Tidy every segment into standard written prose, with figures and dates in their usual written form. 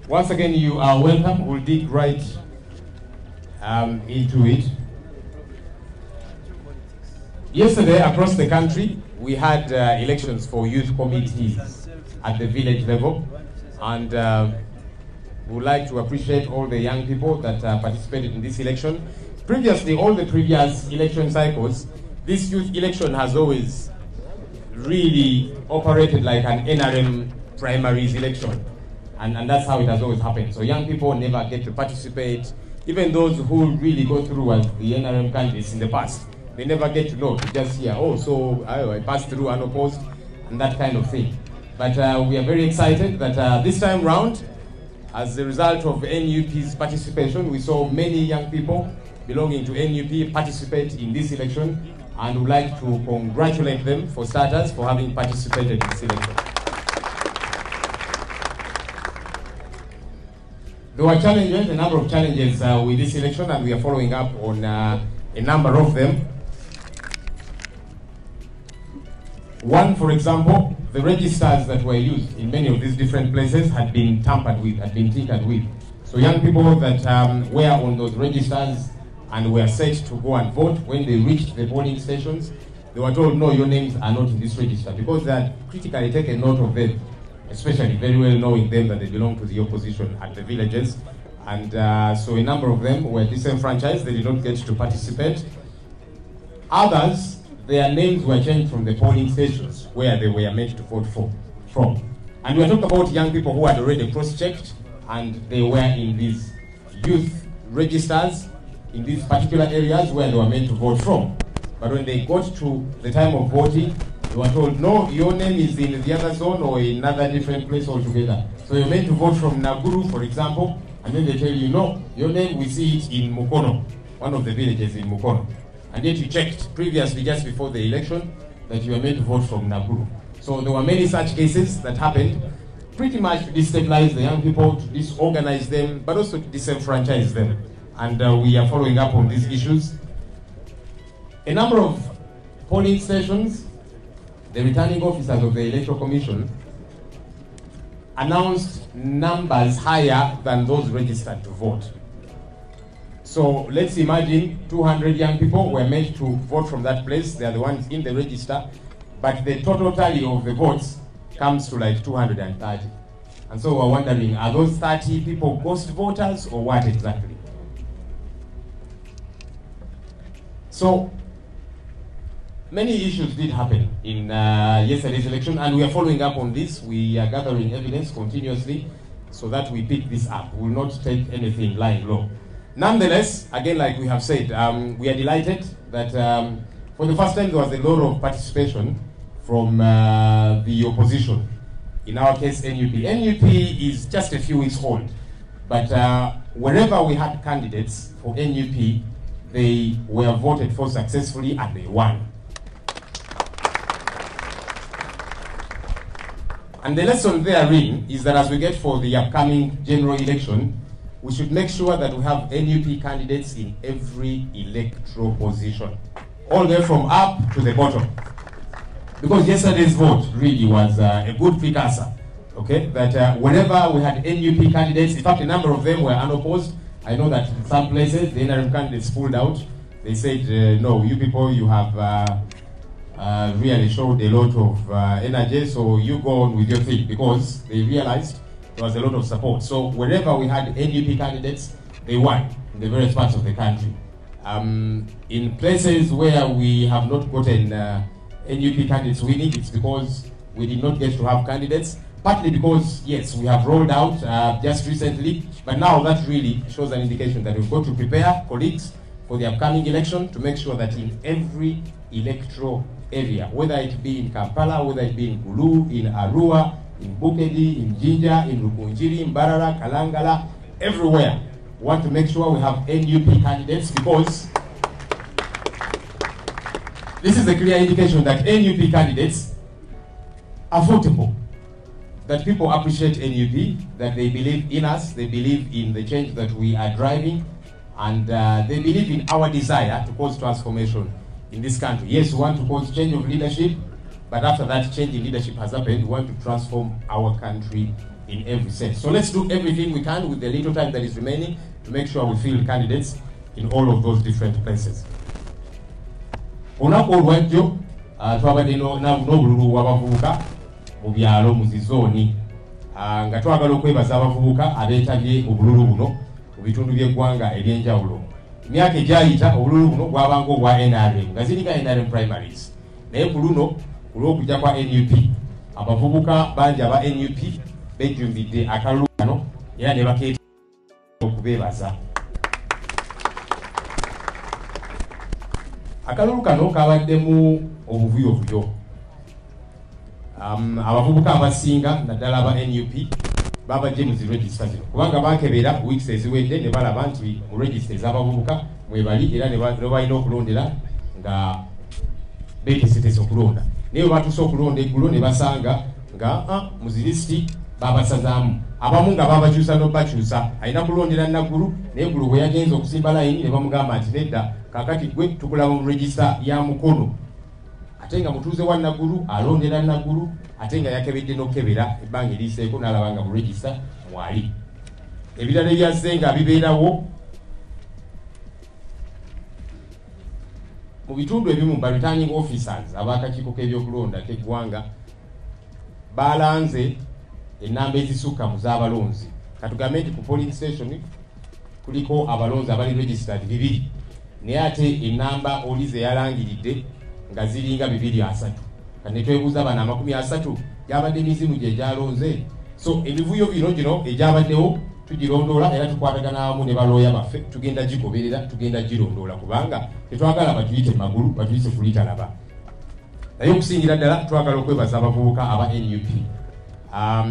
Once again, you are welcome. We'll dig right into it. Yesterday, across the country, we had elections for youth committees at the village level, and we would like to appreciate all the young people that participated in this election. Previously, all the previous election cycles, this youth election has always really operated like an NRM primaries election. And that's how it has always happened. So young people never get to participate. Even those who really go through as the NRM candidates in the past, they never get to know. To just hear, oh, so I passed through unopposed, and that kind of thing. But we are very excited that this time round, as a result of NUP's participation, we saw many young people belonging to NUP participate in this election, and would like to congratulate them, for starters, for having participated in this election. There were challenges, a number of challenges with this election, and we are following up on a number of them. One, for example, the registers that were used in many of these different places had been tampered with, had been tinkered with. So young people that were on those registers and were set to go and vote, when they reached the polling stations, they were told, no, your names are not in this register, because they had critically taken note of them, especially very well knowing them that they belong to the opposition at the villages. And so a number of them were disenfranchised, they did not get to participate. Others, their names were changed from the polling stations where they were meant to vote from. And we are talking about young people who had already cross-checked, and they were in these youth registers in these particular areas where they were meant to vote from. But when they got to the time of voting, they were told, no, your name is in the other zone or in another different place altogether. So you're meant to vote from Naguru, for example, and then they tell you, no, your name, we see it in Mukono, one of the villages in Mukono. And yet you checked previously, just before the election, that you were meant to vote from Naguru. So there were many such cases that happened, pretty much to destabilize the young people, to disorganize them, but also to disenfranchise them. And we are following up on these issues. A number of polling stations, the returning officers of the Electoral Commission announced numbers higher than those registered to vote. So let's imagine 200 young people were meant to vote from that place. They are the ones in the register, but the total tally of the votes comes to like 230. And so we're wondering, are those 30 people ghost voters or what exactly? So many issues did happen in yesterday's election, and we are following up on this. We are gathering evidence continuously so that we pick this up. We will not take anything lying low. Nonetheless, again, like we have said, we are delighted that for the first time there was a lot of participation from the opposition. In our case, NUP. NUP is just a few weeks old, but wherever we had candidates for NUP, they were voted for successfully and they won. And the lesson therein is that as we get for the upcoming general election, we should make sure that we have NUP candidates in every electoral position, all the way from up to the bottom. Because yesterday's vote really was a good precursor, okay? That whenever we had NUP candidates, in fact a number of them were unopposed. I know that in some places the NRM candidates pulled out. They said, no, you people, you have really showed a lot of energy, so you go on with your thing, because they realized there was a lot of support. So wherever we had NUP candidates, they won in the various parts of the country. In places where we have not gotten NUP candidates winning, it's because we did not get to have candidates, partly because, yes, we have rolled out just recently, but now that really shows an indication that we've got to prepare colleagues for the upcoming election to make sure that in every electoral area, whether it be in Kampala, whether it be in Gulu, in Arua, in Bukedi, in Jinja, in Rukunjiri, in Mbarara, Kalangala, everywhere, we want to make sure we have NUP candidates, because this is a clear indication that NUP candidates are votable, that people appreciate NUP, that they believe in us, they believe in the change that we are driving, and they believe in our desire to cause transformation in this country. Yes, we want to cause change of leadership, but after that change in leadership has happened, we want to transform our country in every sense. So let's do everything we can with the little time that is remaining to make sure we field candidates in all of those different places. Onaku olwajjo twabadde n'obululu w'abavubuka mu byalo mu zizooni nga twagala okwebaza abavubuka abeetabye obululu buno mu bitundu by'eggwanga eby'enjawulo. Emyaka egyayita obululu buno bwabanga obwa NRM nga ziringa NRM primaries, naye ku luno olw'okujja kwa NUP abavubuka bangi aba NUP bejjumbidde akalulu kano era ne bakeeta okubeebaza. Akalulu kano kabaddemu obuvuyovuyo. Abavubuka abasinga naddala aba NUP babajje mu ziregista zino kubanga bakebera weeks eziwedde ne balaba nti mu regista ez'abavubuka mwebali era ne balina okulondera nga beeteeseteese okulonda. Naye batuuse okulonda eggulo ne basanga nga mu zilisiti babasazaamu, abamu nga babakyusa n'obakyusa. Alina kulondera Naggulu naye Gulu bwe yagenza okusimba layini ne bamugamba nti nedda, kakati gwe tukulaba mu regista ya Mukono. Ate nga mutuuze wa Naggulu alondera Naggulu, ate nga yakebedde n'okukebera ebbanga eriiseeko n'alaba nga mu regista mwali. Ebirala ebyazze nga bibeerawo mu bitundu ebimu ba returning officers ab'akakiiko k'ebyokulonda k'eggwanga balanze ennamba ezisukka mu z'abalonzi. Katugambe nti ku polling station kuliko abalonzi abali registered 2, naye ate ennamba oli ze yalangiridde nga ziringa 230. Kane twebuuza bana 30 gyabadde mizimu gye gyalonze. So emivuyo bino gino egyabaddewo tugirondoola era tukwatagana awamu ne balooya baffe tugenda gigoberera, tugenda girondoola kubanga tetwagala batuyite magulu batuyise kulitalaba. Naye okusingira ddala twagala okwebaza abavubuka aba NUP.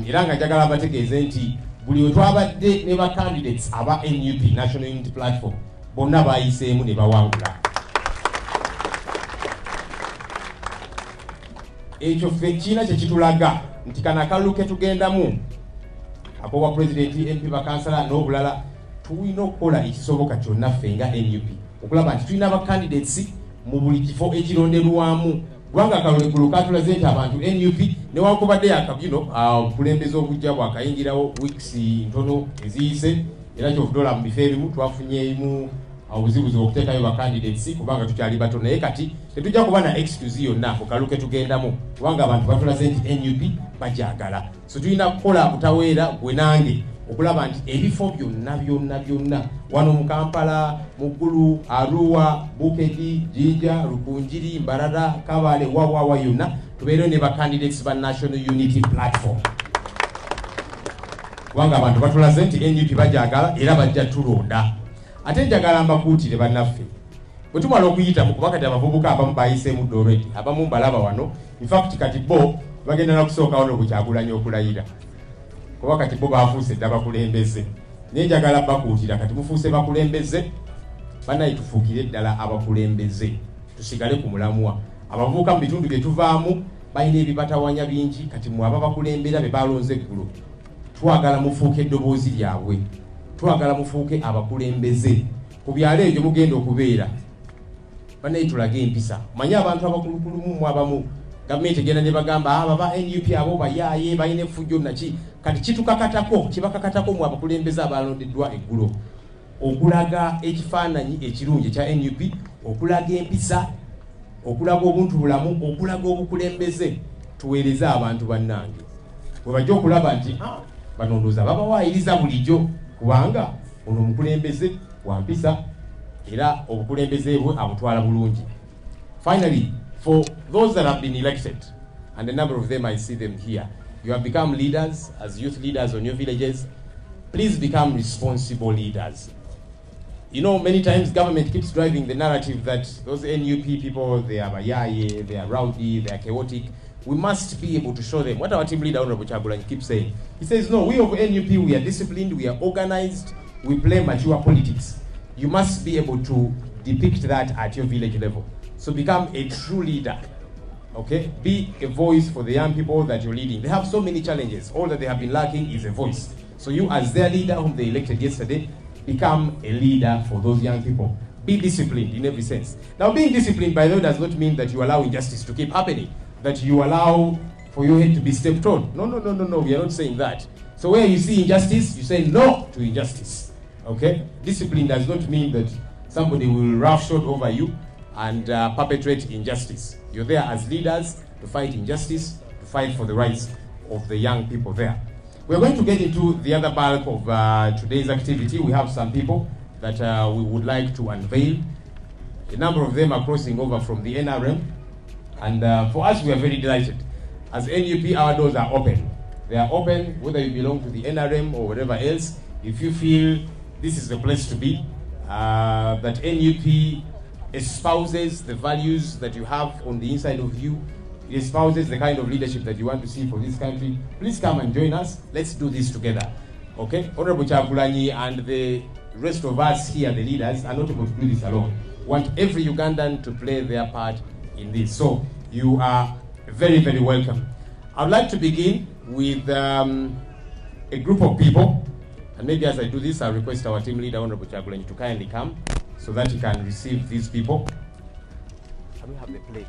Era nga njagala bategeeze nti buli we twabadde ne ba candidates aba NUP National Unity Platform bonna bayiseemu ne bawangula. Ekyo ffe kiina kye kitulaga nti kana akalulu ke tugendamu akobwa president, MP, bakansala n'obulala tulina okukola ekisoboka kyonna ffe nga NUP okulaba nti tulina aba candidates mu buli kifo ekironderwamu. Kubanga akalulu katulaze nti abantu NUP newankubadde yakabino obukulembeze obujja bwakayingirawo weeks ntono eziyise era kyovudola mu bifo ebimu twafunyeemu obuzibuzi okuteekayo ba candidates kubanga tukyali bato, naye kati tetujja kuba na excuse yonna ku kalulu ke tugendamu kubanga abantu batulaze nti NUP bajagala. So tulina kukola butaweera gwe nange okulaba nti ebifo byonna wano mu Kampala, mu Gulu, Arua, Bukedi, Jinja, Rukunjiri, Mbarara, Kabale, wawawa yonna tubeerewo ne ba candidates ba National Unity Platform kubanga abantu batulaze nti NUP bajagala era bajja tulonda. Ate njagala mbakuutire bannaffe bwe tumala okuyitamu kuba kati abavubuka abamu bayiseemu already, abamu mbalaba wano. In fact kati bo bagenda na kusooka wano Kyagulanyi okulayira kuba kati bo bafuuse dda bakulembeze. Naye njagala bakuutira kati mufuuse bakulembeze, bannaye tufuukire ddala abakulembeze tusigale ku mulamwa. Abavubuka mu bitundu bye tuvaamu balina ebibatawanya bingi, kati mwe aba bakulembera be balonze eggulo twagala mufuuke eddoboozi lyabwe, twagala mufuuke abakulembeze. Ku byalo ebyo mugenda okubeera bannaye tulage empisa. Manye abantu abakulukulumu mu abamu gavumenti egenda ne bagamba baba NUP abo bayaaye balina effujjo naki, kati kibakakatako mu abakulembeze abalondeddwa eggulo okulaga ekifaananyi ekirungi ekya NUP, okulaga empisa, okulaga obuntu bulamu, okulaga obukulembeze. Tuweereze abantu bannange bwe bajja okulaba nti banondooza babawaayiriza bulijjo kubanga ono omukulembeze wa mpisa era obukulembeze bwe abutwala bulungi. Finally, for those that have been elected, and a number of them I see them here, you have become leaders as youth leaders on your villages. Please become responsible leaders. You know, many times government keeps driving the narrative that those NUP people, they are bayaye, they are rowdy, they are chaotic. We must be able to show them what our team leader Honorable Kyagulanyi keeps saying. He says, no, we of NUP, we are disciplined, we are organized, we play mature politics. You must be able to depict that at your village level. So become a true leader, okay? Be a voice for the young people that you're leading. They have so many challenges. All that they have been lacking is a voice. So you, as their leader whom they elected yesterday, become a leader for those young people. Be disciplined in every sense. Now, being disciplined, by the way, does not mean that you allow injustice to keep happening, that you allow for your head to be stepped on. No, we are not saying that. So where you see injustice, you say no to injustice. Okay? Discipline does not mean that somebody will roughshod over you and perpetrate injustice. You're there as leaders to fight injustice, to fight for the rights of the young people there. We're going to get into the other bulk of today's activity. We have some people that we would like to unveil. A number of them are crossing over from the NRM. And for us, we are very delighted. As NUP, our doors are open. They are open, whether you belong to the NRM or whatever else. If you feel this is the place to be, that NUP espouses the values that you have on the inside of you, it espouses the kind of leadership that you want to see for this country, please come and join us. Let's do this together. Okay? Honorable Chagulanyi and the rest of us here, the leaders, are not able to do this alone. We want every Ugandan to play their part in this. So you are very, very welcome. I'd like to begin with a group of people. And maybe as I do this, I'll request our team leader, Honorable Chagulanyi, to kindly come so that he can receive these people. Can we have the plate?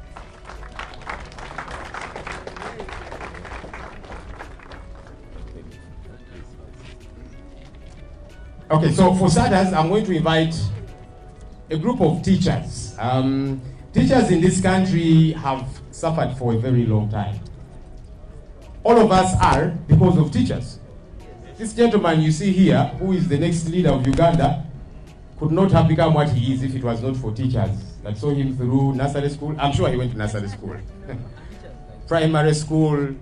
Okay, so for starters, I'm going to invite a group of teachers. Teachers in this country have suffered for a very long time. All of us are because of teachers. This gentleman you see here, who is the next leader of Uganda, could not have become what he is if it was not for teachers that saw him through nursery school. I'm sure he went to nursery school. Primary school,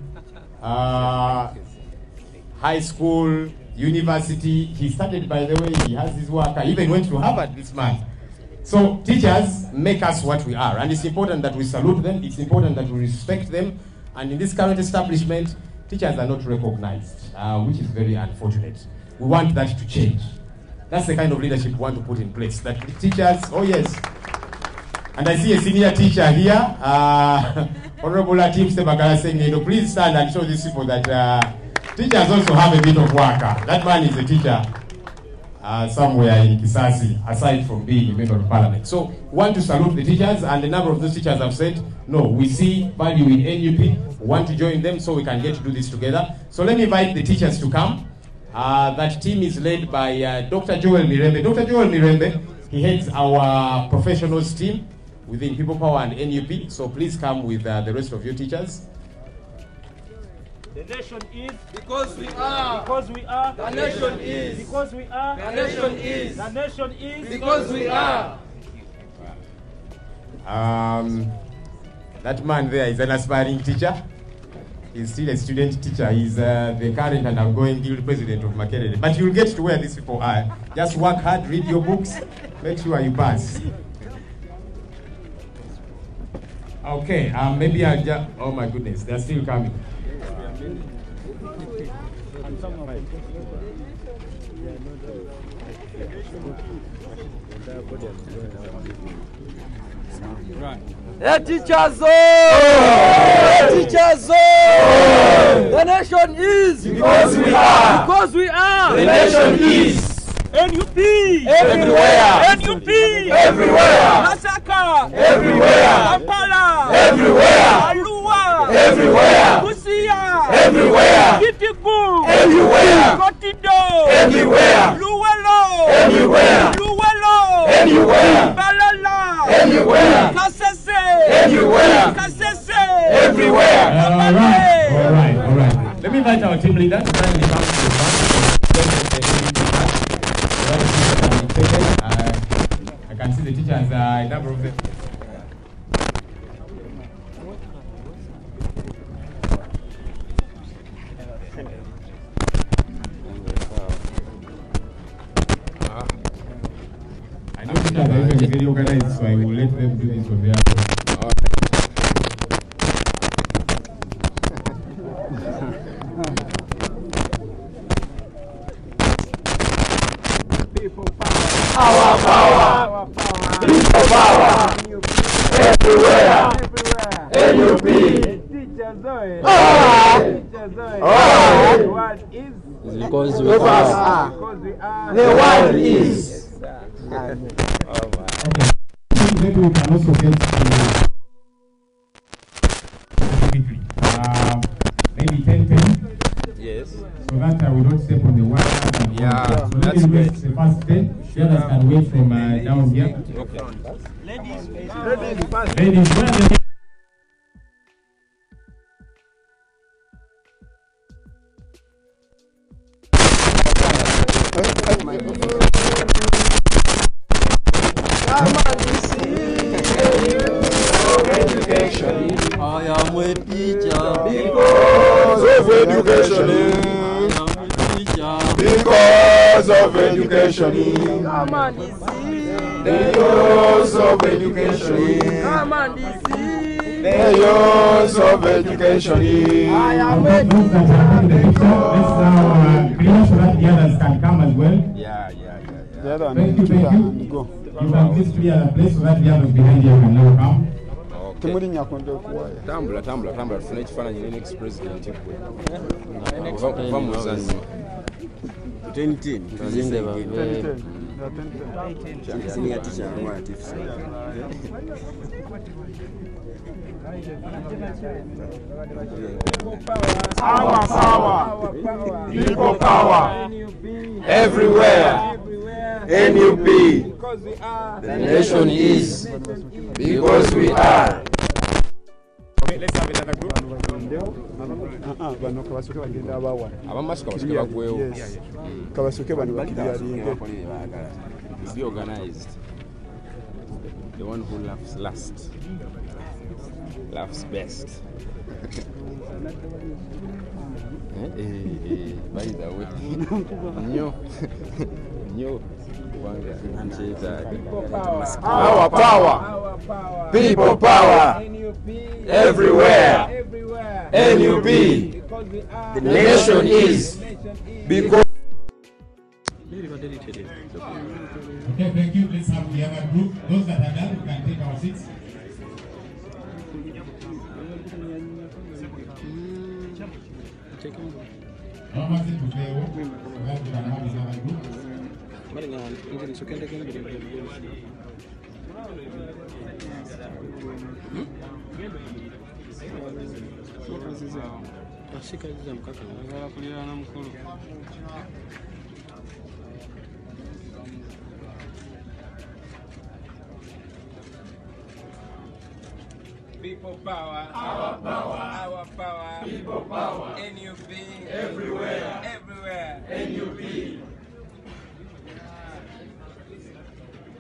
high school, university. He started, by the way, he has his work. I even went to Harvard this month. So teachers make us what we are. And it's important that we salute them. It's important that we respect them. And in this current establishment, teachers are not recognized, which is very unfortunate. We want that to change. That's the kind of leadership we want to put in place. That teachers, oh yes. And I see a senior teacher here, Honorable Latif Sebagala saying, please stand and show these people that teachers also have a bit of work. That man is a teacher somewhere in Kisasi, aside from being a member of parliament. So we want to salute the teachers, and a number of those teachers have said, no, we see value in NUP, we want to join them so we can get to do this together. So let me invite the teachers to come. That team is led by Dr. Joel Mirembe. Dr. Joel Mirembe, he heads our professionals team within People Power and NUP. So please come with the rest of your teachers. The nation is because we are. Because we are. The nation is because we are. The nation is. The nation is because we are. That man there is an aspiring teacher. He's still a student teacher. He's the current and outgoing guild president of Makerere. But you'll get to where these people are. Just work hard, read your books, make sure you pass. Okay, maybe I'll just, oh my goodness, they're still coming. Right. The teachers zone! The teachers zone! The nation is because we are. Because we are. The nation is. NUP everywhere. NUP everywhere. Masaka everywhere. Kampala everywhere. Arua everywhere. Busia everywhere. Kitiku everywhere. Kotido everywhere. Luwelo everywhere. Luwelo everywhere. Balala everywhere. Kasese everywhere. Kasese everywhere. All right. Let me invite our team leader to kindly come to the front. I can see the teachers, a number of them. I know teachers are usually very organized, so I will let them do this on their own. Our power. People power. Everywhere. NUP. because we are. The world is. Maybe we can also get to maybe 10. Yes. So that we don't step on the wire. Yeah, so let that's me great. request the first 10. The others can wait from down here. Okay. Ladies, Ladies, where are the I am a teacher Because of education. Because of education. Come on, DC. Because of education. Come on, DC. Because of education. I am a those that are taking the picture? Let's now clear so that the others can come as well. Yeah. Thank you. You can please clear the place so that the others behind you can now come. Tambula tufune ekifaananyi ne next president va muzanyo 10 tuzinde Our power. People power. Everywhere. NUP. The nation is. Because we are. Okay, let's have another group. abamaaso kabasuke bagwewo kabasuke bano bakiryalinge is the organized, the one who laughs last, laughs best. By the way, new Our power. People power. Everywhere. NUP. The nation is. Because. Okay, thank you. Let's have the other group. Those that are done, we can take our seats. People power, our power, our power, people power, NUP, everywhere, everywhere, NUP.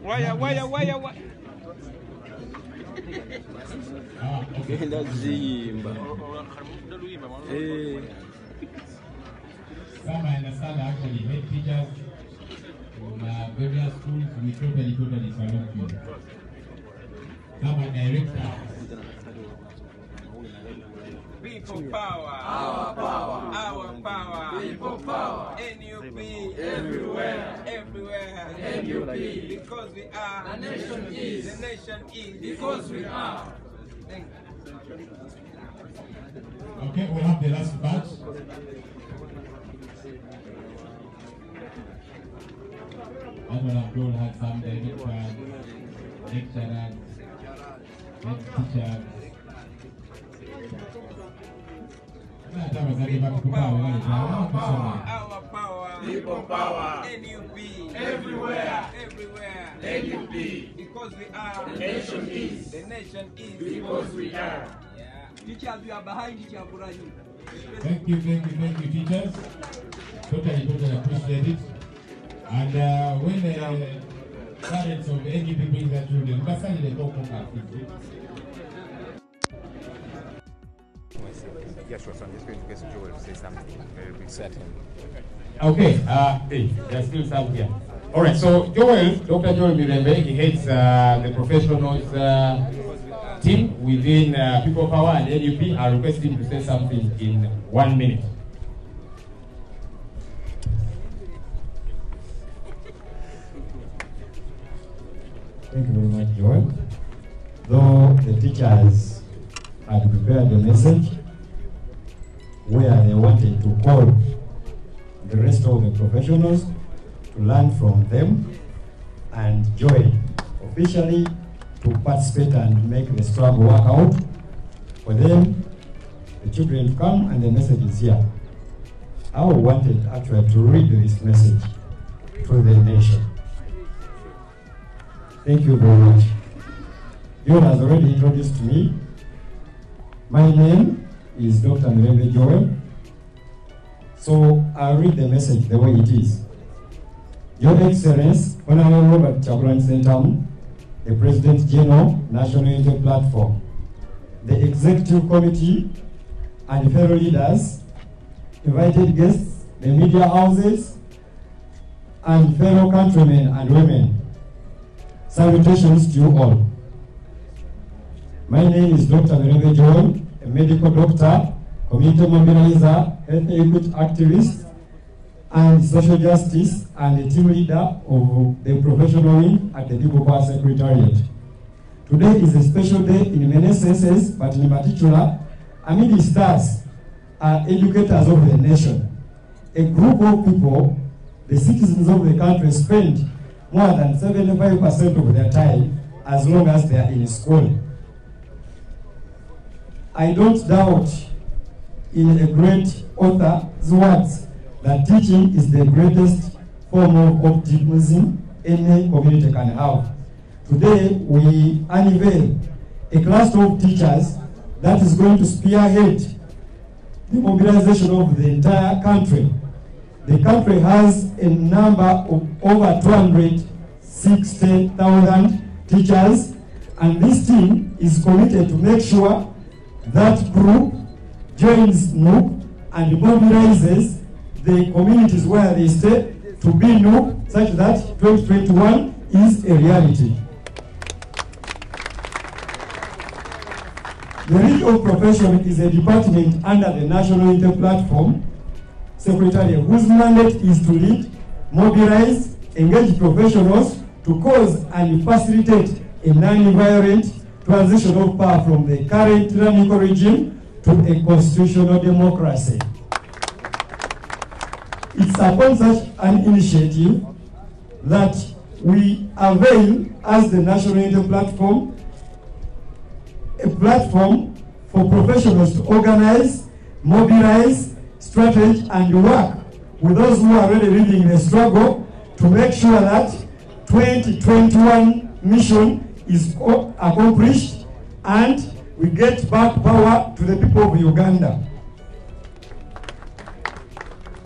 Why? genda ziyimba. Some I understand are actually head teachers in various schools. We totally salute you. Some are directors. People power, our power, our power, people power, NUP, everywhere, NUP, because we are, the nation is, because we are. Thank you. Okay, we'll have the last batch. Admiral Abdul had some directors, lecturers, head teachers. Our power, people power, NUP, everywhere, NUP, because we are, the nation is, because we are. Teachers, we are behind each other. Thank you, teachers. Totally appreciate it. And when the parents of NUP bring their children, that's how they talk about it. Yeah, sure. So I'm just going to get Joel to say something very quick. Okay, hey, there's still some here. All right, so Dr. Joel Mirembe, he heads the professionals team within People Power and NUP. I request him to say something in 1 minute. Thank you very much, Joel. Though the teachers had prepared a message where they wanted to call the rest of the professionals to learn from them and Joel officially to participate and make the struggle work out for them, the children to come, and the message is here. I wanted actually to read this message to the nation. Thank you very much. John has already introduced me. My name is Dr. Mirembe Joel. So I'll read the message the way it is. Your Excellency, Honorable Robert Chagulanyi Ssentamu, the President General, National Unity Platform, the Executive Committee, and fellow leaders, invited guests, the media houses, and fellow countrymen and women. Salutations to you all. My name is Dr. Mirembe Joel, a medical doctor, community mobilizer, health equity activist, and social justice, and a team leader of the professional wing at the People Power Secretariat. Today is a special day in many senses, but in particular, amid stars are educators of the nation. A group of people, the citizens of the country, spend more than 75% of their time as long as they are in school. I don't doubt in a great author's words that teaching is the greatest form of optimism any community can have. Today, we unveil a class of teachers that is going to spearhead the mobilization of the entire country. The country has a number of over 260,000 teachers, and this team is committed to make sure that group joins NUP and mobilizes the communities where they stay to be NUP, such that 2021 is a reality. The League of Profession is a department under the National Unity Platform Secretariat, whose mandate is to lead, mobilize, engage professionals to cause and facilitate a non-violent transition of power from the current tyrannical regime to a constitutional democracy. It's upon such an initiative that we avail as the National Unity Platform a platform for professionals to organize, mobilize, strategize, and work with those who are already leading the struggle to make sure that 2021 mission is accomplished and we get back power to the people of Uganda.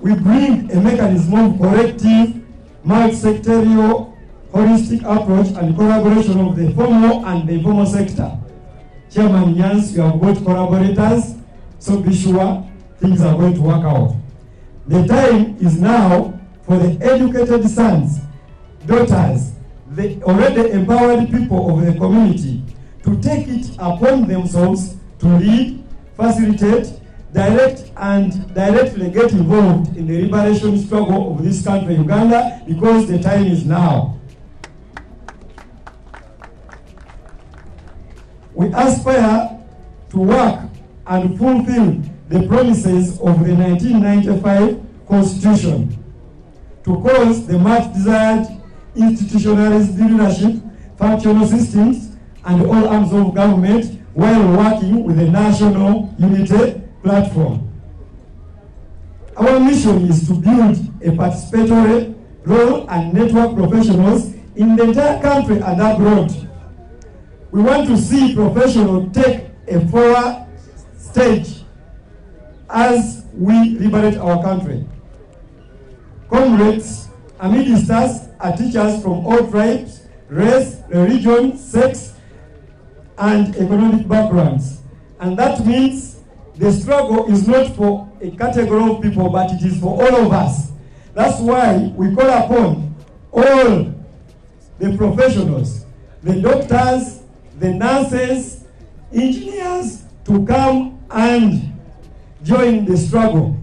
We bring a mechanism of corrective, multi-sectorial, holistic approach and collaboration of the formal and the informal sector. Chairman Nyans, you have got collaborators, so be sure things are going to work out. The time is now for the educated sons, daughters, the already empowered people of the community to take it upon themselves to lead, facilitate, direct, and directly get involved in the liberation struggle of this country, Uganda, because the time is now. We aspire to work and fulfill the promises of the 1995 Constitution to cause the much desired institutionalized leadership, functional systems, and all arms of government while working with the National Unity Platform. Our mission is to build a participatory role and network professionals in the entire country and abroad. We want to see professionals take a forward stage as we liberate our country. Comrades, amidst us are teachers from all tribes, race, religion, sex, and economic backgrounds. And that means the struggle is not for a category of people, but it is for all of us. That's why we call upon all the professionals, the doctors, the nurses, engineers, to come and join the struggle.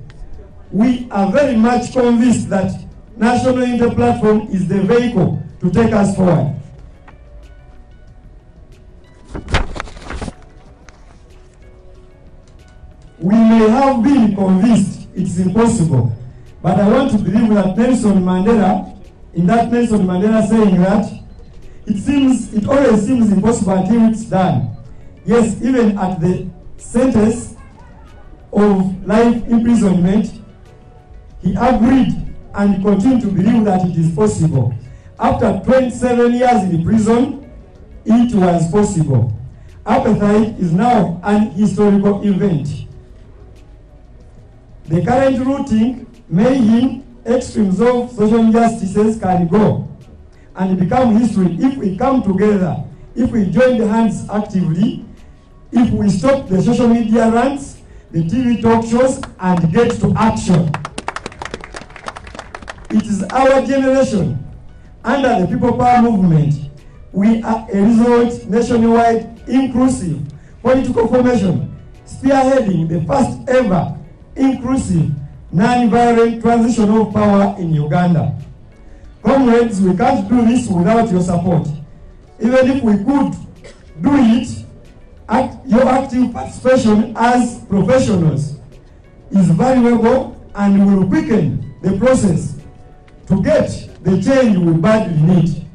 We are very much convinced that National Unity Platform is the vehicle to take us forward. We may have been convinced it's impossible, but I want to believe that Nelson Mandela, in that Nelson Mandela saying that it always seems impossible until it's done. Yes, even at the sentence of life imprisonment, he agreed and continued to believe that it is possible. After 27 years in prison, it was possible. Apartheid is now an historical event. The current routing may mean extremes of social injustices can go and become history if we come together, if we join the hands actively, if we stop the social media rants, the TV talk shows, and get to action. It is our generation, under the People Power movement, we are a result nationwide inclusive political formation, spearheading the first ever inclusive non-violent transition of power in Uganda. Comrades, we can't do this without your support. Even if we could do it, your active participation as professionals is valuable and will quicken the process to get the change we badly need.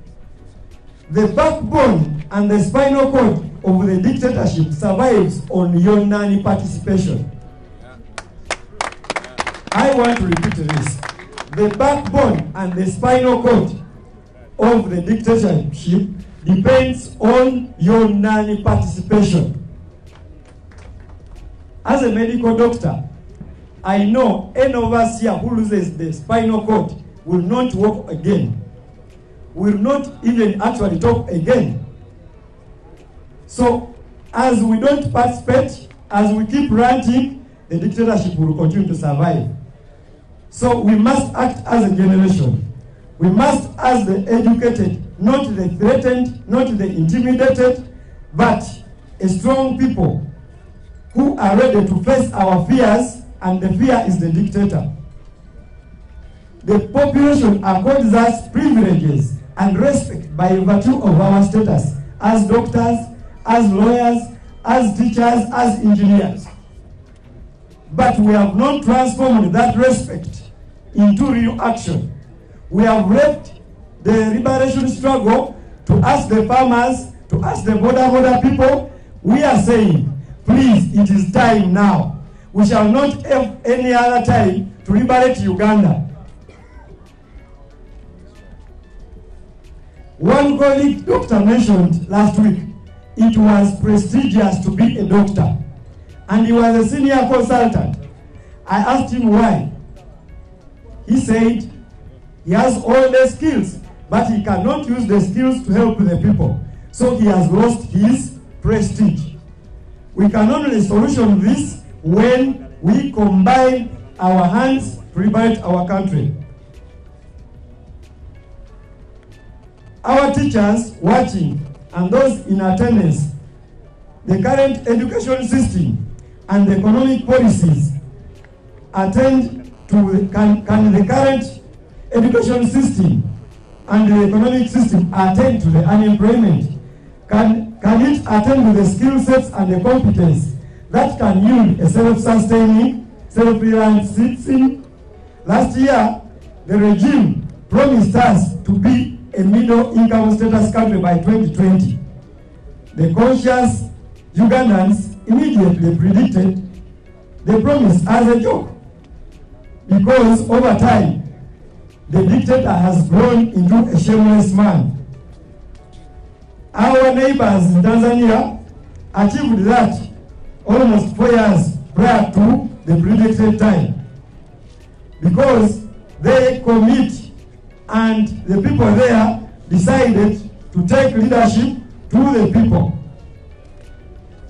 The backbone and the spinal cord of the dictatorship survives on your non-participation. I want to repeat this. The backbone and the spinal cord of the dictatorship depends on your non-participation. As a medical doctor, I know any of us here who loses the spinal cord will not walk again, will not even actually talk again. So, as we don't participate, as we keep ranting, the dictatorship will continue to survive. So we must act as a generation. We must, as the educated, not the threatened, not the intimidated, but a strong people who are ready to face our fears, and the fear is the dictator. The population accords us privileges and respect by virtue of our status as doctors, as lawyers, as teachers, as engineers. But we have not transformed that respect into real action. We have left the liberation struggle to ask the farmers, to ask the border people. We are saying, please, it is time now. We shall not have any other time to liberate Uganda. One colleague doctor mentioned last week, it was prestigious to be a doctor. And he was a senior consultant. I asked him why. He said he has all the skills, but he cannot use the skills to help the people. So he has lost his prestige. We can only solution this when we combine our hands to liberate our country. Our teachers watching and those in attendance, the current education system and the economic policies attend to, can the current education system and the economic system attend to the unemployment? Can it attend to the skill sets and the competence that can yield a self-sustaining, self-reliant citizen? Last year, the regime promised us to be a middle-income status country by 2020. The conscious Ugandans immediately predicted the promise as a joke, because over time, the dictator has grown into a shameless man. Our neighbors in Tanzania achieved that almost 4 years prior to the predicted time, because they commit and the people there decided to take leadership to the people.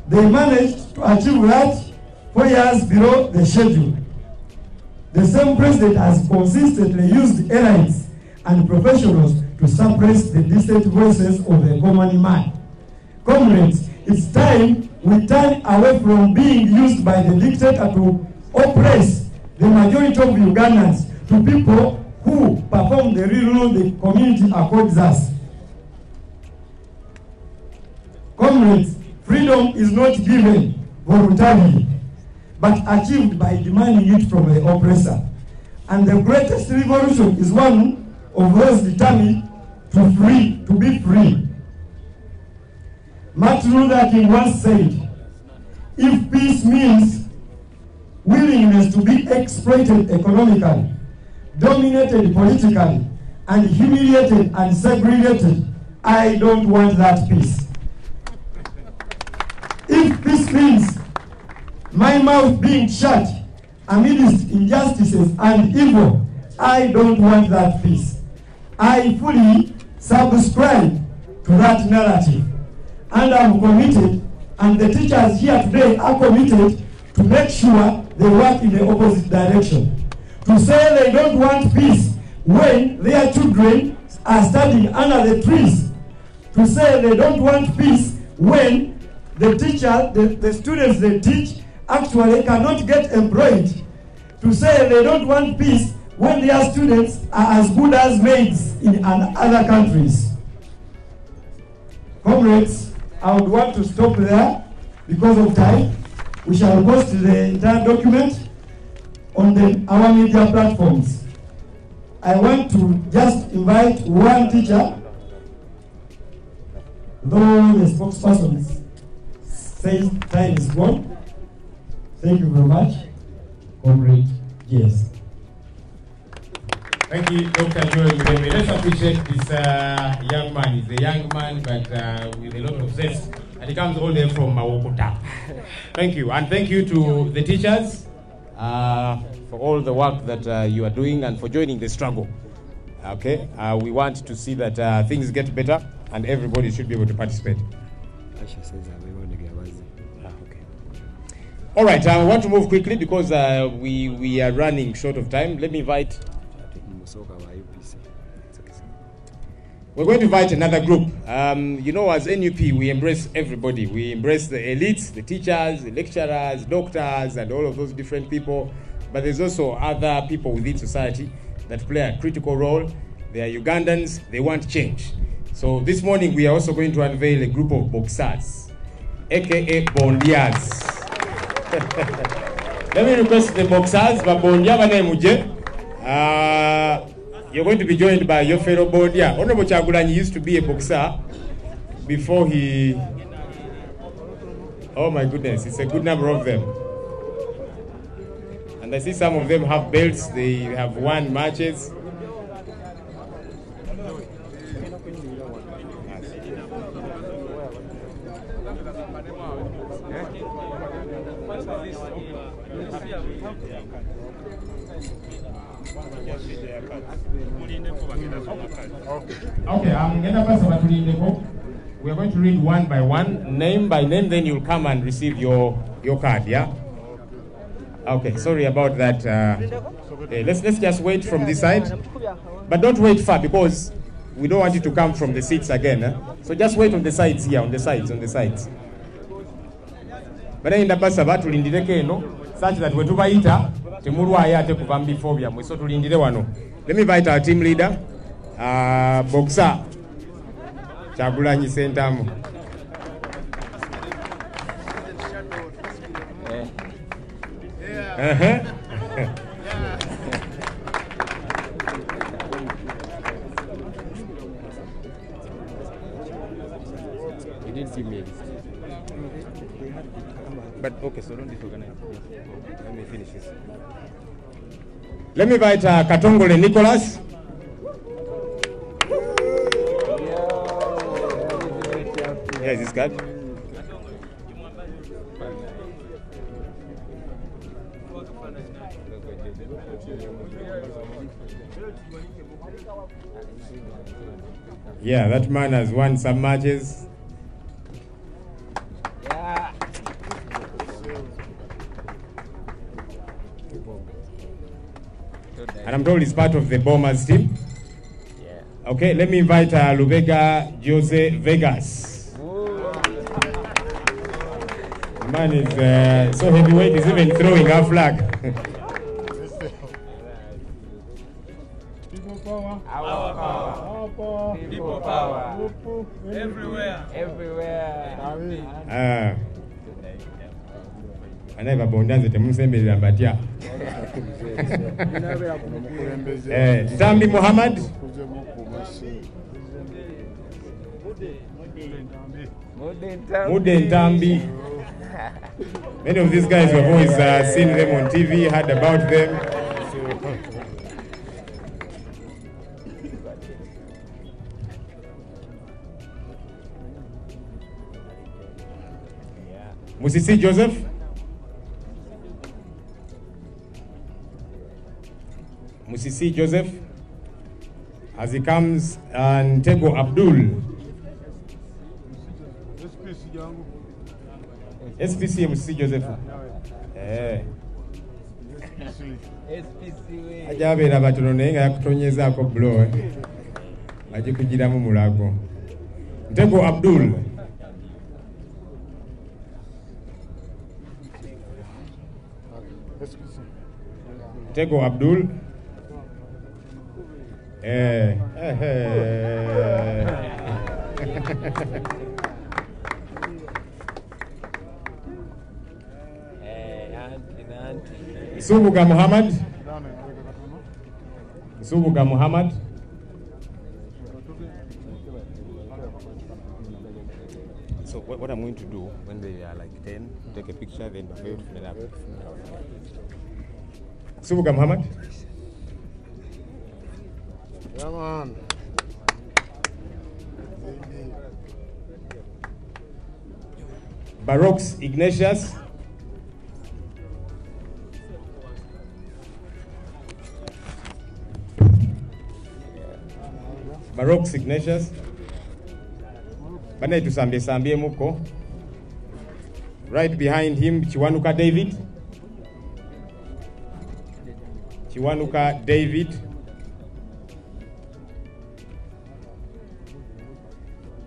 They managed to achieve that 4 years below the schedule. The same president has consistently used elites and professionals to suppress the distant voices of the common man. Comrades, it's time we turn away from being used by the dictator to oppress the majority of Ugandans to people who perform the real role the community accords us. Comrades, freedom is not given voluntarily, but achieved by demanding it from the oppressor. And the greatest revolution is one of those determined to be free. Martin Luther King once said, if peace means willingness to be exploited economically, dominated politically, and humiliated and segregated. I don't want that peace. If peace means my mouth being shut amidst injustices and evil, I don't want that peace. I fully subscribe to that narrative, and I'm committed, and the teachers here today are committed to make sure they work in the opposite direction. To say they don't want peace when their children are studying under the trees. To say they don't want peace when the students they teach actually cannot get employed. To say they don't want peace when their students are as good as maids in other countries. Comrades, I would want to stop there because of time. We shall post the entire document on our media platforms. I want to just invite one teacher, though the spokesperson says time is gone. Thank you very much. Comrade, yes. Thank you, Dr. Joel Mudeme. Let's appreciate this young man. He's a young man, but with a lot of zest. And he comes all the way from Mawokota. Thank you. And thank you to the teachers for all the work that you are doing and for joining the struggle. Okay? We want to see that things get better and everybody should be able to participate. All right, I want to move quickly because we are running short of time. Let me invite... We're going to invite another group. You know, as NUP, we embrace everybody. We embrace the elites, the teachers, the lecturers, doctors, and all of those different people. But there's also other people within society that play a critical role. They are Ugandans. They want change. So this morning, we are also going to unveil a group of boxers, aka Bondias. Let me request the boxers, but Bondia Vanemuje. You're going to be joined by your fellow Bondia. Honorable Chagulanyi used to be a boxer before he... Oh my goodness, it's a good number of them. And I see some of them have belts, they have won matches. Okay, we are going to read one by one, name by name, then you'll come and receive your card, yeah? Okay, sorry about that. Let's just wait from this side. But don't wait far because we don't want you to come from the seats again. So just wait on the sides here, on the sides. But in the basaba tulindire keno such that we tubayita temulwayo ate kuva before byamwe, so tulindire wano. Let me invite our team leader, boxer Chagulanyi Sentamu. You didn't see me. But okay, so don't disorganize. Let me finish this. Let me invite Katongole Nicholas. Yes, this card. Yeah, that man has won some matches. Yeah. And I'm told he's part of the Bombers team. Yeah. Okay, let me invite Lubega Jose Vegas. The man is so heavyweight, he's even throwing a flag. People power. Our power. Our power. People power. Everywhere. Everywhere. Anaiva bondanze temusemberera mbatya. Ntambi Muhammad. Mude Ntambi. Many of these guys have always seen them on TV, heard about them. Musisi Joseph. Musisi Joseph. As he comes, and Ntego Abdul. SPC Musisi Joseph. Ajabeera batono naye nga yakutonyezaako blow agikugiramu mulago. Ntego Abdul. Ntego Abdul. Subuga Muhammad. Subuga Muhammad. So what I'm going to do when they are like 10, take a picture, then we'll fill it up. Subuga Muhammad. Come on. Barox Ignatius. Barox Ignatius. Bana tusambie muko. Right behind him, Chiwanuka David. Chiwanuka David.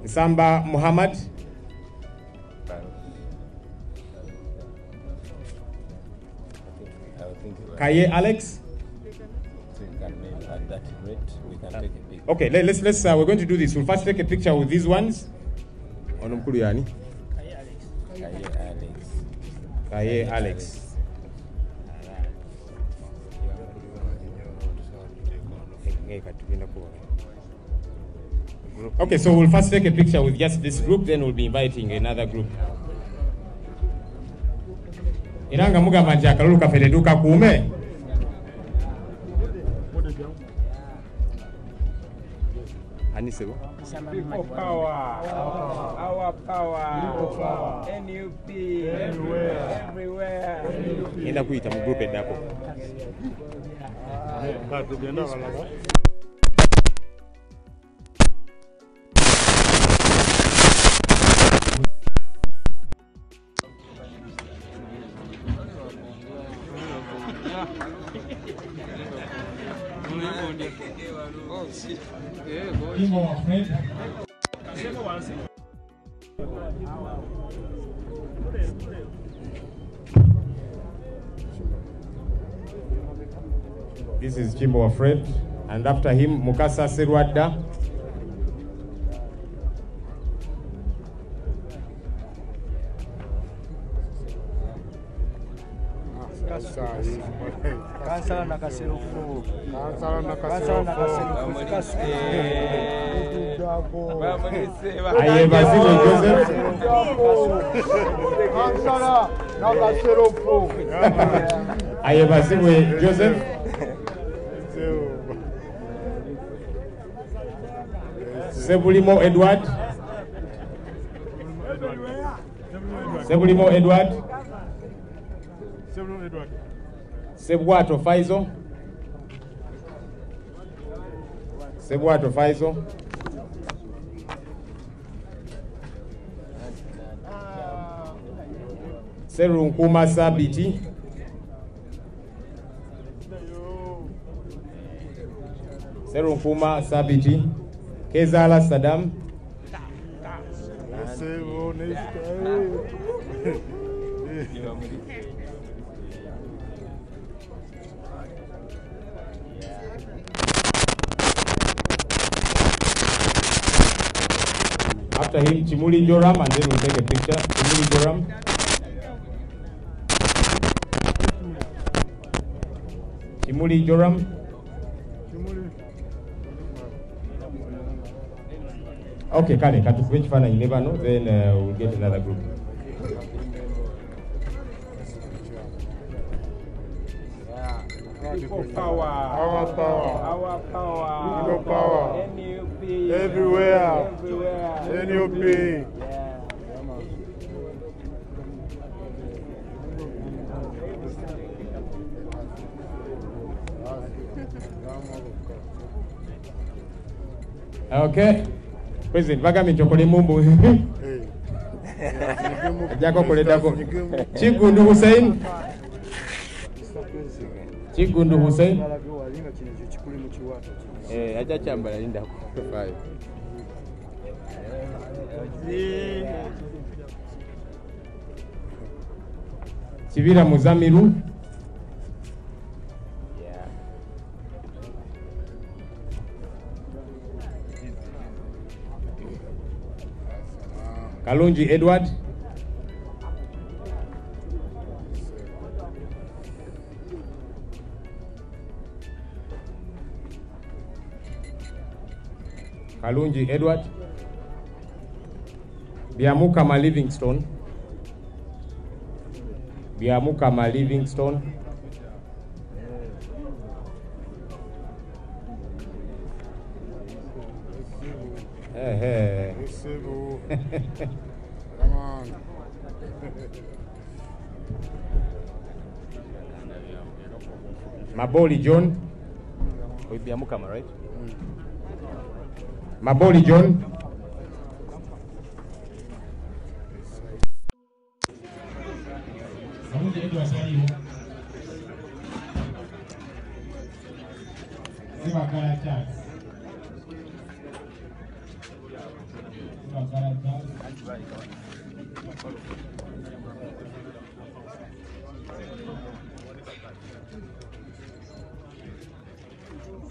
Samba Muhammad. Kaye Alex. Okay, let's we're going to do this. We'll first take a picture with these ones. Onomkulu yani? Kaye Alex. Okay, so we'll first take a picture with just this group, then we'll be inviting another group. Iranga mugamba nti akalulu kafereduka kuume. People power, our power, NUP, everywhere. Enda kuita mu group edako. This is Jimbo Fred, and after him, Mukasa Serwadda. Kansala Nakaserufu. Ayebazile Joseph. Ayebazile Joseph. Sebulimo Edward. Sebulimo Edward. Sebwato Faizo. Sebwato Faizo. Serunkuma Sabiti. Serunkuma Sabiti. Kezala Saddam. After him, Chimuli Joram, and then we'll take a picture. Chimuli Joram. Chimuli Joram. Okay, Kale, which fan you never know, then we'll get another group. People power, our power, People power. NUP. Everywhere. Everywhere. NUP. Yeah. Okay. President, bagambye nkyokole mumbu. Ajako koledako. Chigundu Hussein. Chigundu Hussein. Aja chambala linda ku 5. Kibira Muzamiru. Kalunji Edward. Kalunji Edward. Biamukama Livingstone. Biamukama Livingstone. Hey. Come on. Maboli John. We Biamukama, right? Maboli John.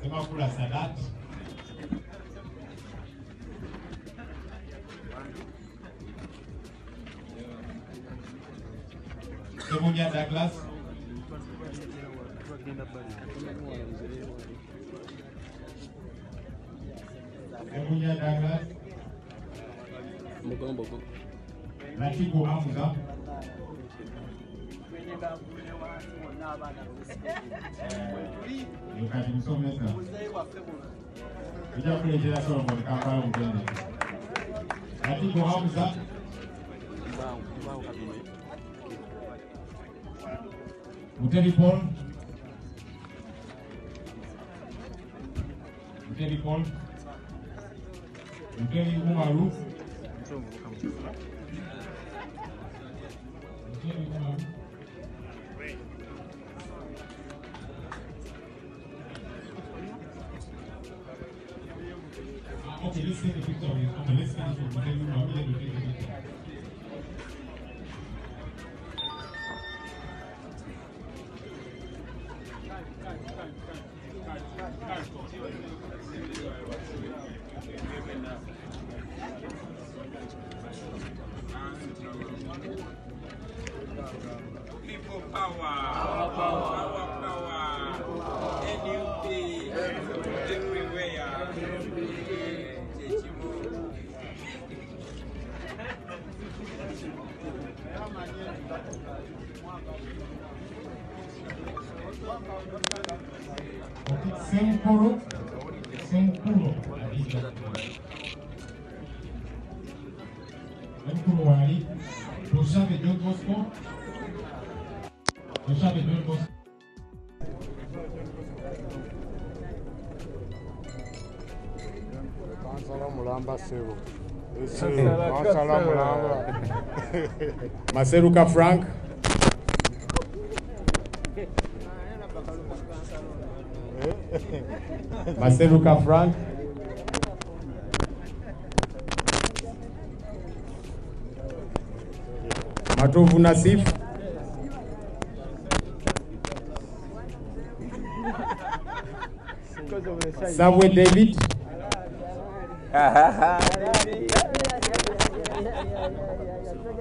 Semakula Sadat. Semunya Douglas. Semunya Douglas. Latigo Hamza. Yukati msomesa. Ija kulejea somo Kampala mjini. Latigo Hamza. Muteri Paul. Muteri Paul. Muteri Umaru. Muteri Umaru. Okay, let's take a picture of it. Okay, let's finish with Muteri Umaru. Let me take a picture. People power. Our power. NUP. Everywhere. Senkuro. Senkuro wali. Toshabe John Bosco. Toshabe John Bosco. Kansala Mulamba Sebo. Kansala Mulamba. Maseruka Frank. Maseruka Frank. Matovu Nasif. Sabwe David.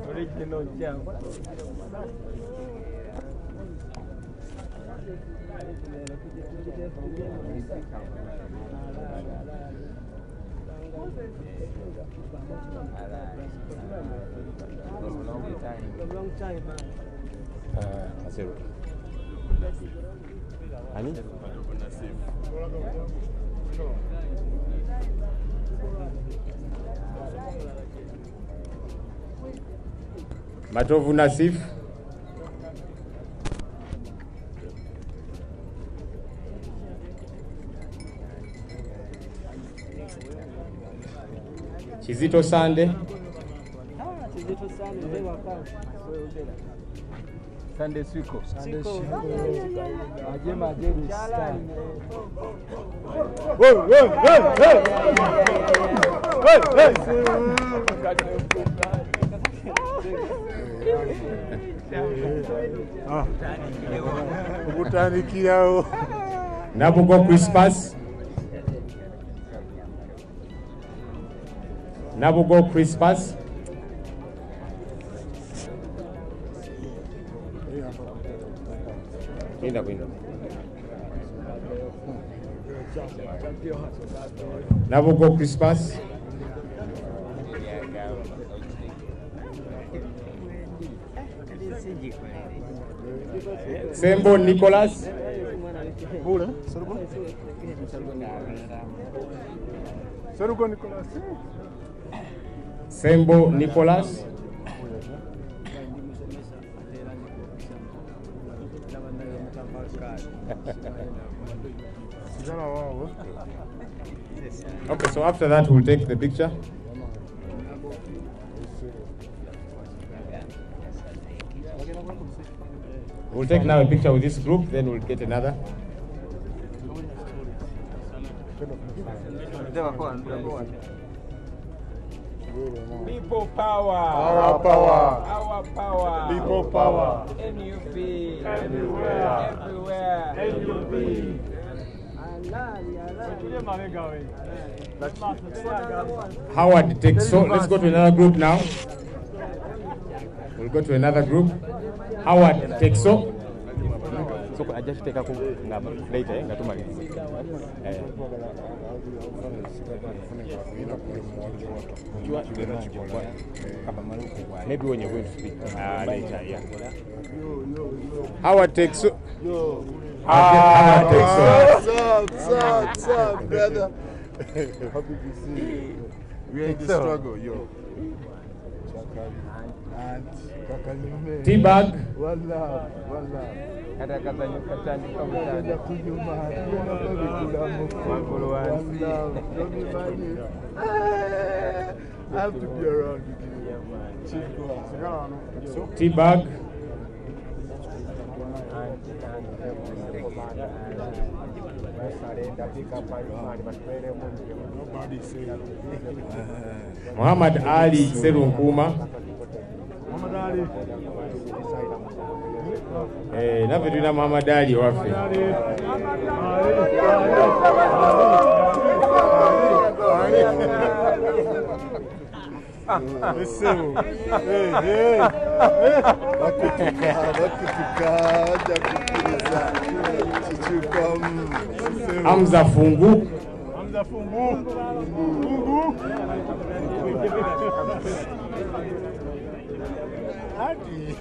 Original jam. Long time. Zero. Ani? Matovu Nasif. Chizito Sande. Sunday Swiko. Nabugo Christmas. Nabugo Christmas. Nabugo Christmas. Sembo Nicholas. Sembo Nicholas. Okay, so after that we'll take the picture. We'll take now a picture with this group, then we'll get another. People power. Our power. Our power. People power. NUP. Everywhere. Everywhere. NUP. Howard takes so. Let's go to another group now. We'll go to another group. Howard takes so. So I just take a later. Maybe when you're going to speak later, yeah. Howard takes so. Howard takes so. What's up, brother? Happy to see you. We're in the struggle, yo. T-Bag. One love, one love. I have to be around with you. T-Bag. Muhammad Ali Serunkuma. Nafe tuna Muhammad Ali wafe. Hamza Fungu. Hamza Fungu. Fungu. Hadi.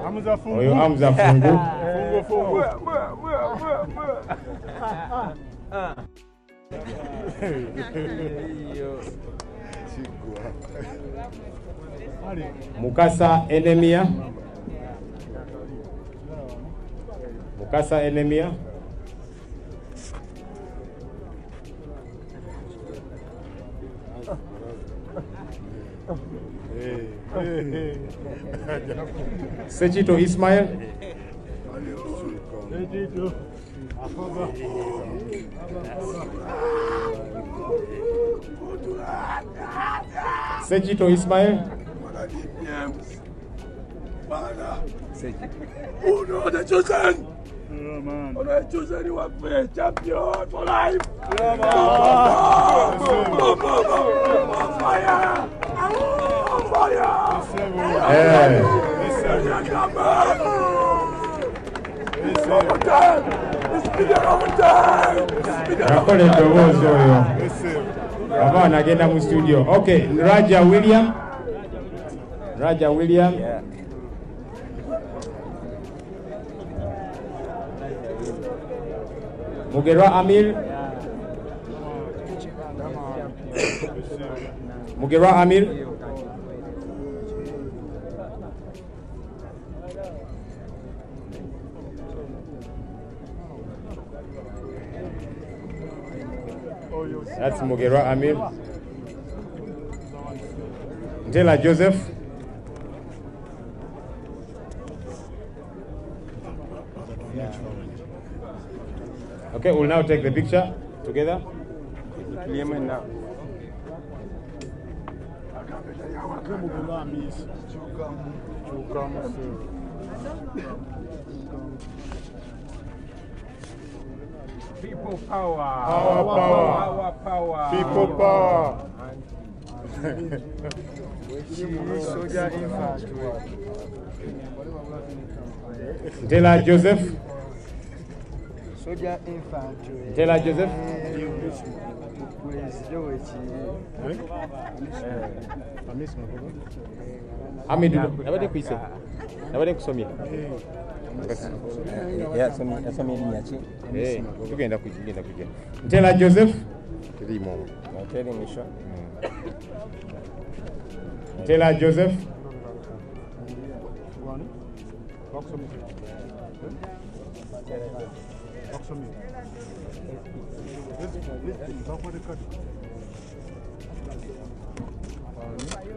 Hamza Fungu. Oyo Hamza Fungu. Fungu. Mukasa Enemia. Mukasa Enemia. Sechito Ismail. Sechito Ismail. Uno the chosen. Uno the chosen, you are the champion for life. Fire! Rakole ndogozo oyo. Baba nagenda mu studio. Okay, Raja William. Raja William. Yeah. Mugerwa Amir. Mugerwa Amir. That's Mugerwa Amir. Ntela Joseph. Okay, we'll now take the picture together. People power. Our power. Our power. People power. Soldier infantry. Ntela Joseph. Soldier infantry. Ntela Joseph. Hamidu, nabade kwise. Nabade kusomya. Yasomye erinnya ki? Tugenda kujja. Ntela Joseph. Tulimo. Ntela Misha. Ntela Joseph.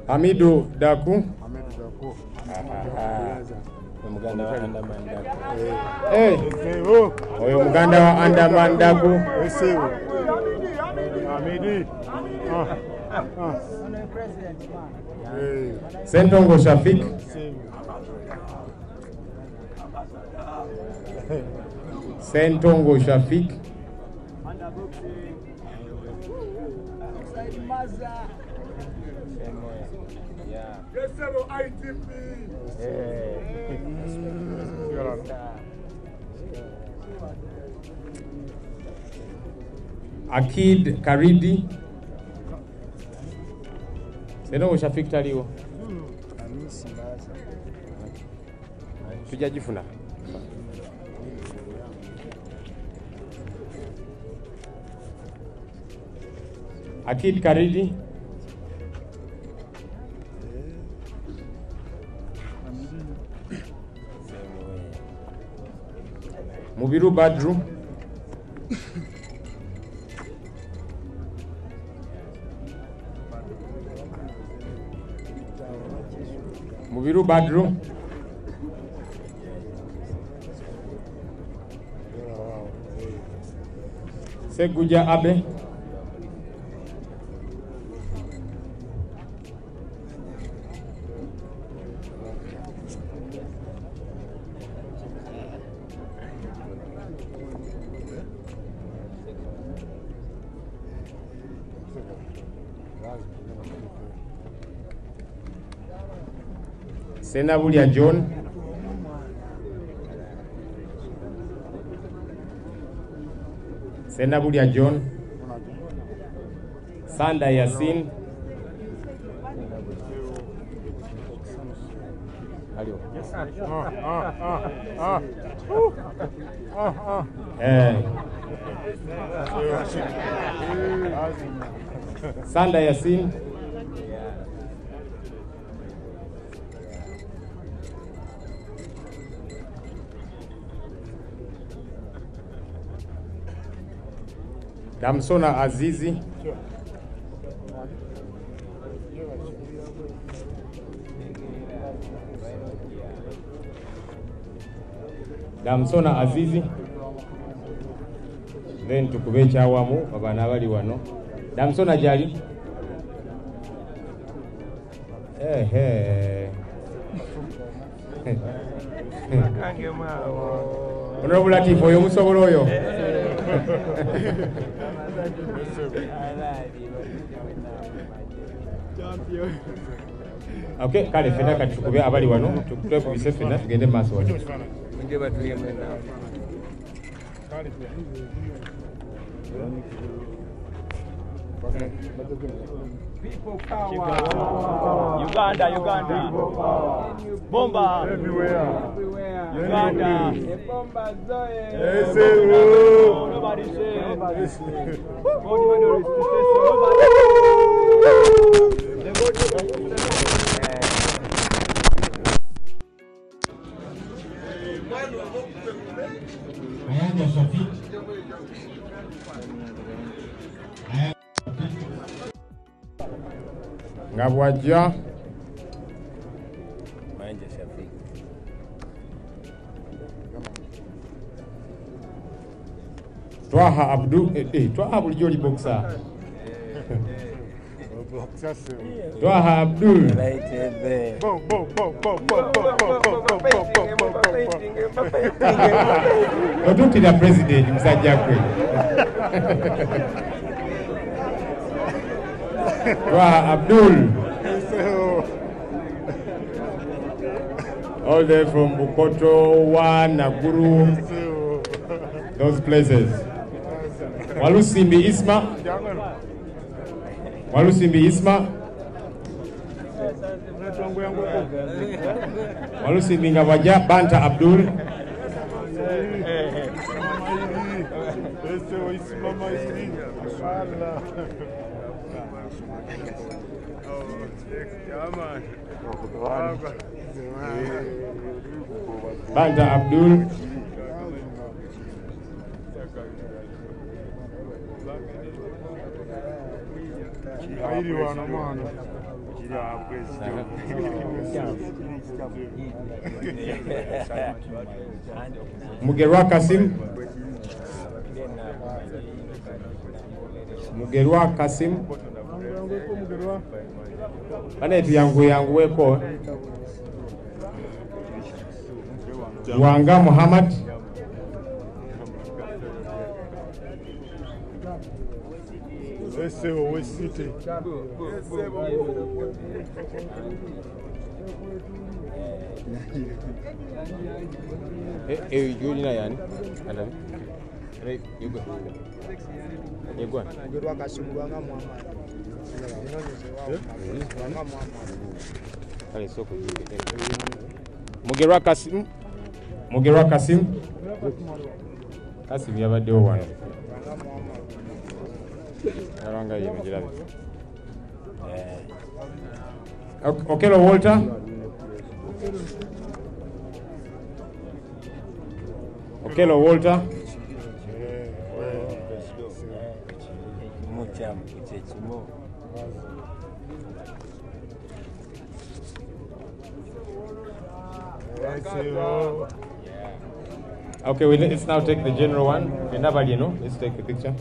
Hamidu Daku. Muganda wa Andaman Daku. Oyo muganda wa Andaman Daku. Hamidi. Sentongo Shafik. Sentongo Shafik. Akid Karidi. Sentongo Shafik taliwo. Tujajifuna. Akid Karidi. Mubiru Badru. Mubiru Badru. Seguja Abe. Senabulia John. Senabulia John. Sanda Yasin. Sanda Yasin. Damsona Azizi. Damsona Azizi. Then tukube kyawamu abana abali wano. Damsona jali. Honorable Latif oyo musobola oyo. Okay, kale fena kati tukube abali wano tukutwe ku bise fena tugende maaso wano. Ndeba tuliye mwena. People power. Uganda. Bomba. Everywhere. Uganda. Bomba zoe. Nobody say. Nobody say. God, when there is to say so, nobody. Ayanja Shafik. Ngabwaja. Ayanja Shafik. Twaha Abdul. Twaha bulijoli boxer. Twaha Abdul. Otutira president musajja kwe. Twaha Abdul. All the way from Bukoto, Naguru, those places. Walusimbi Isma. Walusimbi Isma. Walusimbi Ngabwaja, Banta Abdul. Banta Abdul. Mugerwa Kasim. Mugerwa Kasim. Ane yangu weko. Wanga Muhammad. Juli yani. Alabi. Yugo. Yugo. Mugerwa Kasim Wanga Muhammad. Wanga Muhammad. Ale soko yule. Mugerwa Kasim. Mugerwa Kasim. Kasim yabadde wano. Aranga yimujirabe. Okelo Walter. Okelo Walter. Okay, let's now take the general one. Nobody, you know, let's take the picture.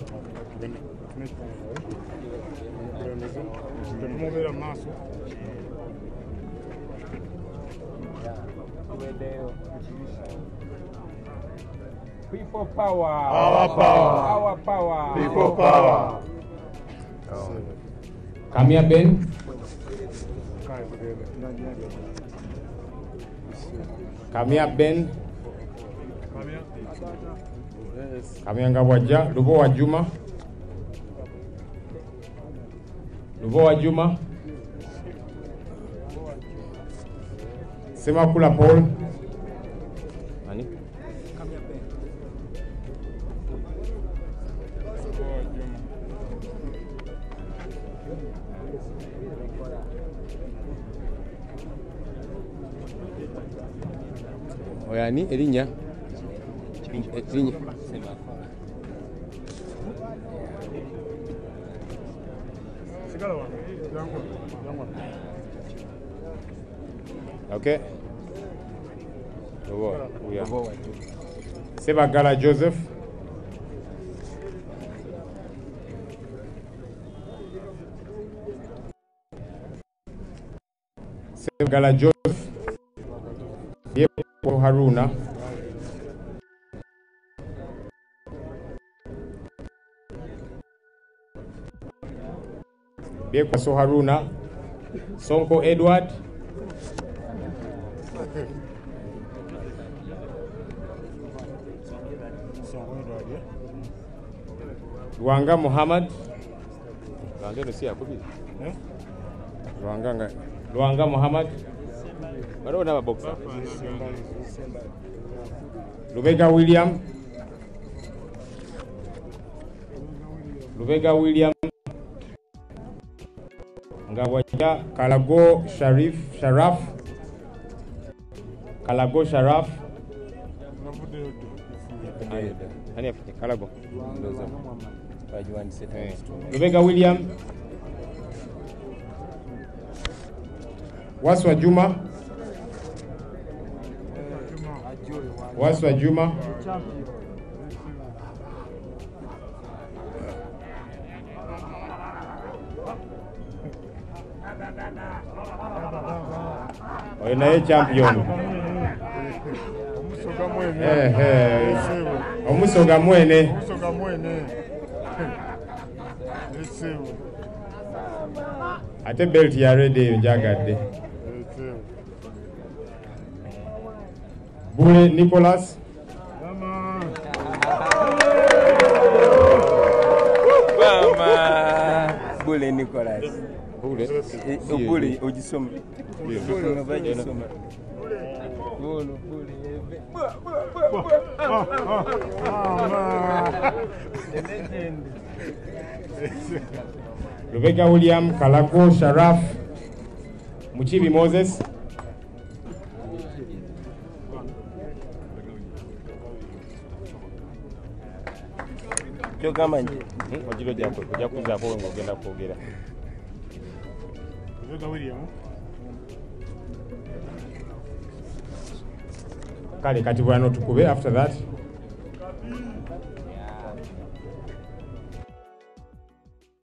People power. Our power. Our power. People power. Kamia Ben. Kamia Ben. Kamia Ngabwaja. Lubo wa Juma. Lubo wa Juma. Semakula Paul. Ani? Oyani Elinya. Elinya. Okay. Sebagala Joseph. Sebagala Joseph. Yepo Haruna. Biekwaso Haruna. Sonko Edward. Luanga Muhammad. Luanga Muhammad. Bado na boxer. Lubega William. Ngabwaja Kalago Sharaf. Kalago Sharaf. Kalago. Lubega William. Waswa Juma. Waswa Juma. Oyo naye champion. Omusoga mwene. Ate belt ya ready njagadde. Bule Nicholas. Mama. Bule Nicholas. Bule. Bule ojisoma. Bule ojisoma. Bule. Lubega William, Kalago Sharaf, Muchibi Moses. Kyogamba nje. Wajiro jako kuza ko ngogenda kwogera. Lubega William. Kale kati bwana tukube after that.